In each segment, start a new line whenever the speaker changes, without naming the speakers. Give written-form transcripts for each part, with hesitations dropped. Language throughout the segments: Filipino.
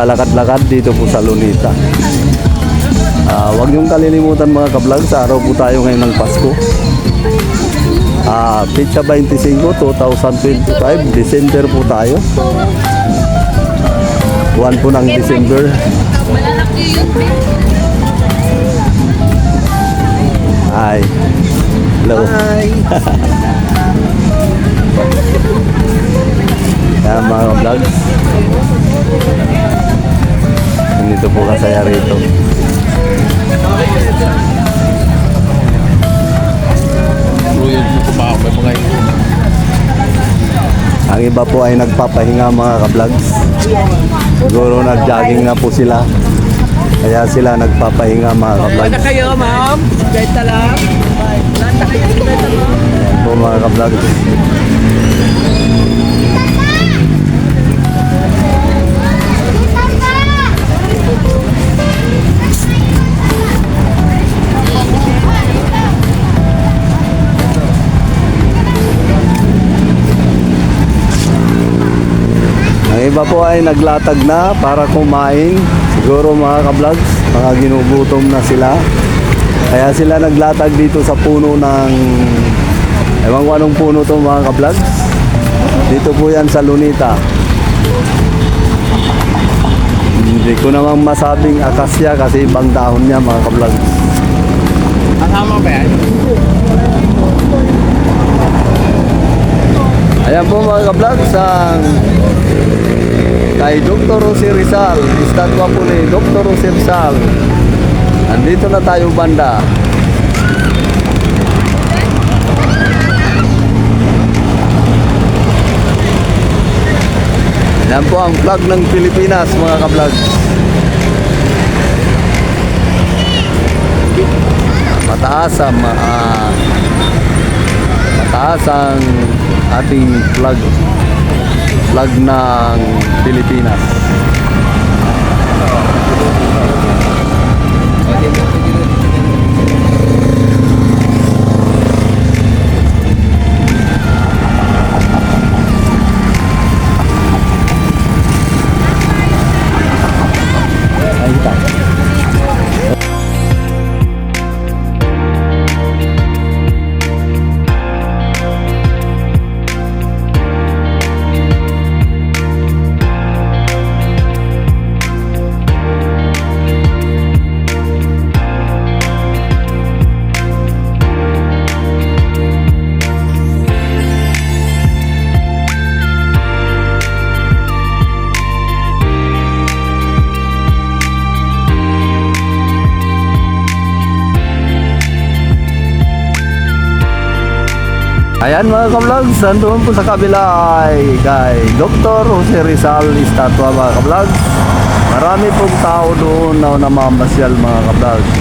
naglalakad-lakad dito po sa Lunita. Huwag niyong kalilimutan mga ka-vlog, sa araw po tayo ngayon ng Pasko. Pitsa 25, 2025, December po tayo. Buwan po ng December. Hi. Hello.
Hi.
Yan mga vlogs. Dito po kasaya rito. Ang iba po ay nagpapahinga mga ka-vlogs. Siguro nag-jogging na po sila. Kaya sila nagpapahinga mga ka-vlogs.
Ano kayo, ma'am? Beta lang. Bata kayo, beta lang.
Ayan po mga ka-vlogs. Ang iba po ay naglatag na para kumain. Siguro mga ka-vlogs, mga ginugutom na sila. Kaya sila naglatag dito sa puno ng... Ewan ko anong puno to mga ka-vlogs. Dito po yan sa Lunita. Hindi ko namang masabing akasya kasi ibang dahon niya mga ka-vlogs.
Tama ba yan?
Ayan po mga ka-vlogs ang kay Dr. Jose Rizal, estatwa po ni Dr. Jose Rizal. Andito na tayo banda. Ayan po ang flag ng Pilipinas mga ka-vlogs. Mataas ang ating flag ng Pilipinas. Ayan mga ka-vlogs, nandoon po sa kabila ay kay Dr. Jose Rizal, estatwa mga ka-vlogs. Marami pong tao doon na namamasyal mga ka-vlogs.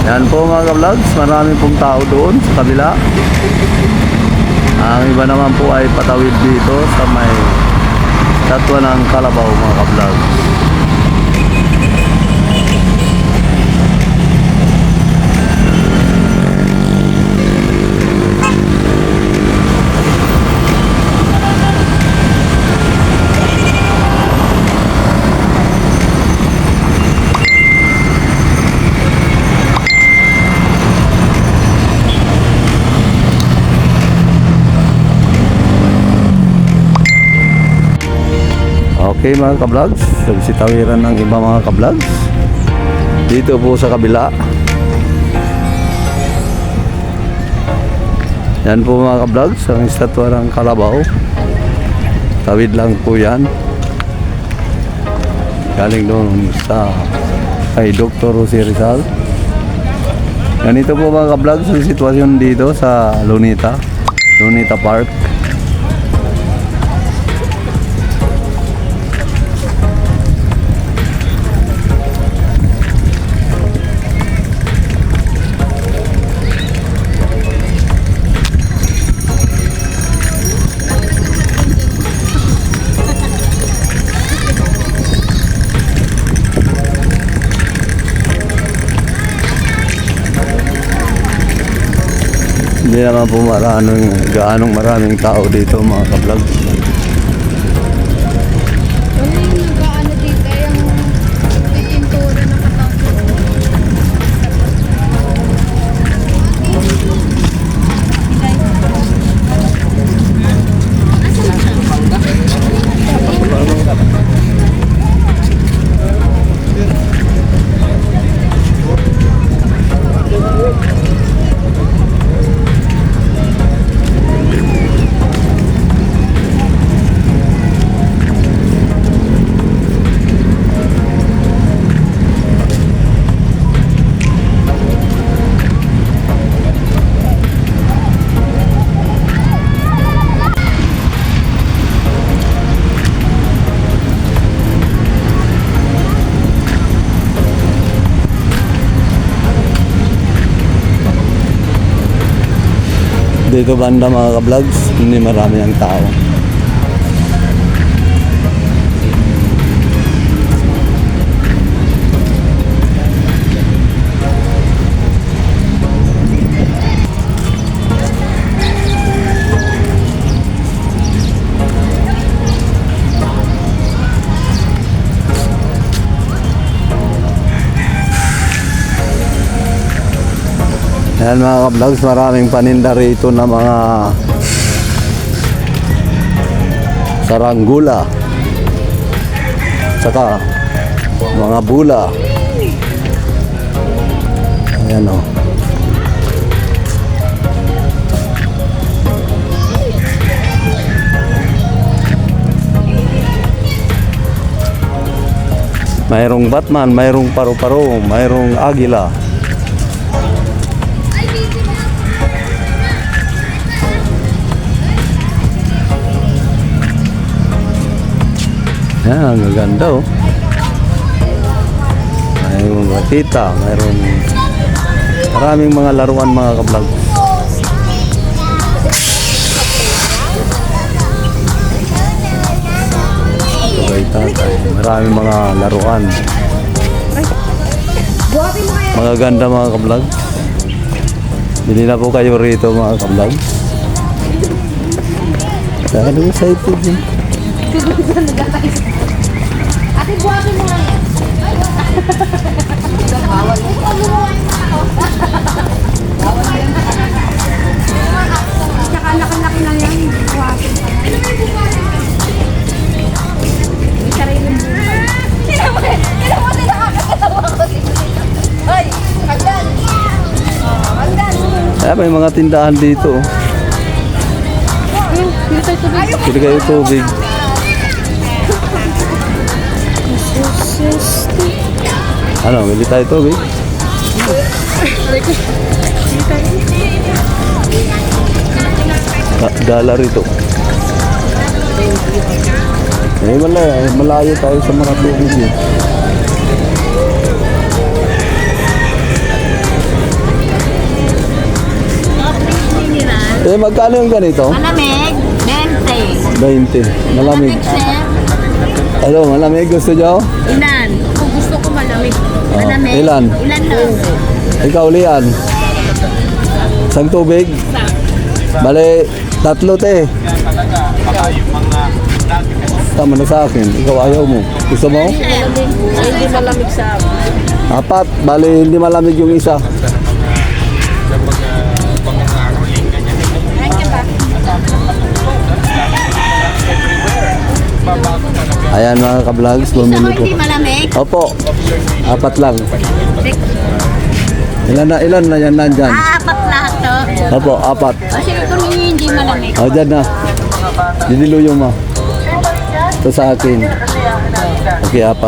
Ayan po mga ka-vlogs, marami pong tao doon sa kabila. Ang iba naman po ay patawid dito sa may statwa ng Kalabaw mga ka-vlog. Okay mga ka-vlogs, nagsitawiran ng iba mga ka-vlogs dito po sa kabila. Yan po mga ka-vlogs, ang estatwa ng Kalabaw. Tawid lang po yan. Galing doon sa kay Dr. Jose Rizal. Ganito po mga ka-vlogs ang sitwasyon dito sa Lunita Park. Hindi naman po gaanong maraming tao dito mga ka-vlog.
Ano yung nag-ano dito, yung pintura na katapos.
Dito banda mga ka-vlogs, hindi marami ang tao. Yan mga ka-vlogs, maraming paninda rito na mga saranggula, saka mga bula. Ayan o. Mayroong Batman, mayroong paru-paro, mayroong agila. Yan, ang ganda oh. Mayroong ratita, mayroong maraming mga laruan mga ka-vlog. Okay, tatay. Maraming mga laruan. Mga ganda mga ka-vlog. Bili na po kayo rito mga ka-vlog. Dahil excited din.
Ate, buhatin mo nga yan. Bawal mo. Tsaka laki-laki na yan. Buhatin pa. Ano may buhatin? May sariling buhay. Tira mo din nakakatawa ko. Hoy, hagdan. Hagdan.
Kaya may mga tindahan dito. Pili kayo tubig. Ano, bili tayo tubig? Dala rito. Malayo tayo sa mga tubig eh. Magkano yung ganito?
Malamig, 20.
20. Malamig.
Sir.
Ano, malamig gusto nyo?
Ilan? Kung gusto ko malamig. Malamig?
Ilan?
Ilan lang?
Ikaw, Lian. Isang tubig? Bale, 3 te. Tama na sa akin. Ikaw ayaw mo. Gusto mo?
Hindi malamig sa akin.
4. Bale, hindi malamig yung isa. Ayan mga ka-vlogs,
Gusto
bumili
mo
po.
hindi malamig?
Opo, 4 lang. Ilan na yan nandyan?
4 lahat to.
Opo, 4.
O sige, kung hindi malamig.
O, dyan na. Didiluyo mo. Ito sa akin. Okay, 4.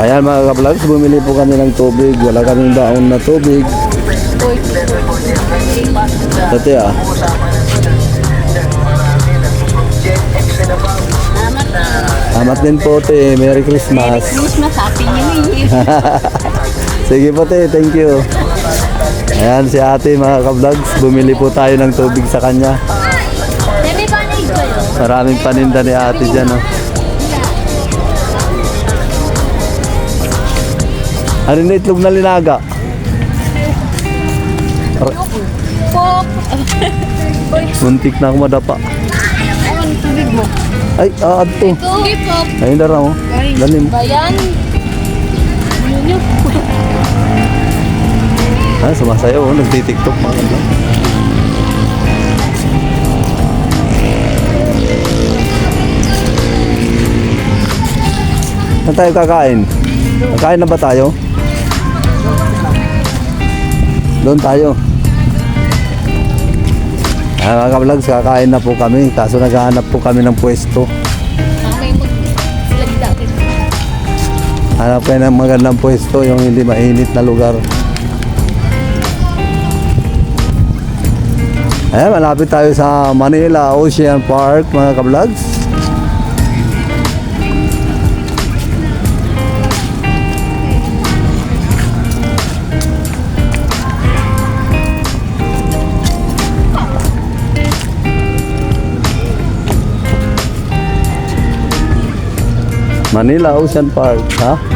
Ayan mga ka-vlogs, bumili po kami ng tubig. Wala kaming baon na tubig. Dati ah. Amat din po te. Merry Christmas.
Christmas, Happy New Year.
Sige po te, thank you. Ayan si ate mga ka-vlogs. Bumili po tayo ng tubig sa kanya.
Demi ba na kayo?
Maraming paninda ni ate dyan oh. Ano na itlog na linaga?
Pop!
Muntik na ako madapa.
Ano tubig mo?
Ay, to.
Sige, Pop.
Ayun na raw. Dali mo.
Bayan. Ano nyo?
Sumasayaw. Nagtitiktok mga kablag. Saan tayo kakain? Kakain na ba tayo? Doon tayo. Mga ka-vlogs, kakain na po kami. Kaso naghahanap po kami ng pwesto.
Okay, mag-lagda kita.
Hanap kayo ng magandang pwesto, yung hindi mainit na lugar. Ayan, malapit tayo sa Manila Ocean Park, mga ka-vlogs. Manila Ocean Park, ha?